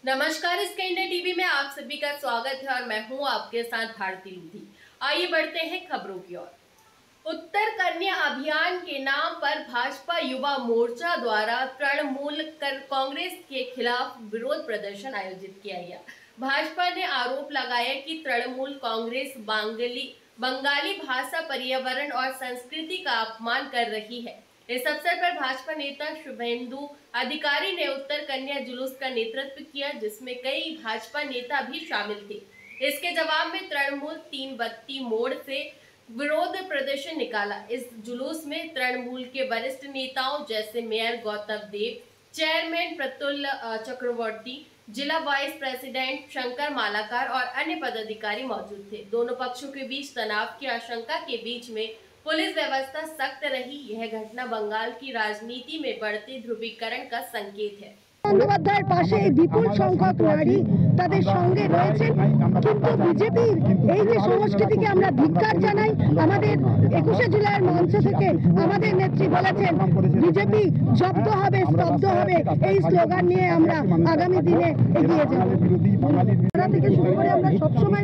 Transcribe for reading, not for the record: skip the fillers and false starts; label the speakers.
Speaker 1: नमस्कार, sky India TV में आप सभी का स्वागत है और मैं हूं आपके साथ भारती लूधी। आइए बढ़ते हैं खबरों की ओर। उत्तर कन्या अभियान के नाम पर भाजपा युवा मोर्चा द्वारा तृणमूल कांग्रेस के खिलाफ विरोध प्रदर्शन आयोजित किया गया। भाजपा ने आरोप लगाया कि तृणमूल कांग्रेस बंगाली भाषा, पर्यावरण और संस्कृति का अपमान कर रही है। इस अवसर पर भाजपा नेता शुभेंदु अधिकारी ने उत्तर कन्या जुलूस का नेतृत्व किया, जिसमें कई भाजपा नेता भी शामिल थे। इसके जवाब में तृणमूल 3 बत्ती मोड़ से विरोध प्रदर्शन निकाला। इस जुलूस में तृणमूल के वरिष्ठ नेताओं जैसे मेयर गौतम देव, चेयरमैन प्रतुल चक्रवर्ती, जिला वाइस प्रेसिडेंट शंकर मालाकार और अन्य पदाधिकारी मौजूद थे। दोनों पक्षों के बीच तनाव की आशंका के बीच में पुलिस व्यवस्था सख्त रही। यह घटना बंगाल की राजनीति में बढ़ते ध्रुवीकरण का संकेत है।
Speaker 2: বন্দ্যোপাধ্যায়ের পাশে বিপুল সংখ্যক নারী তাদের সঙ্গে রয়েছেন, কিন্তু বিজেপির এই যে সংস্কৃতিকে আমরা ধিক্কার জানাই। আমাদের 21শে জুলাইয়ের মঞ্চ থেকে আমাদের নেত্রী বলেছেন বিজেপি জব্দ হবে, স্তব্ধ হবে, এই স্লোগান নিয়ে আমরা আগামী দিনে এগিয়ে যাব। থেকে শুরু করে আমরা সবসময়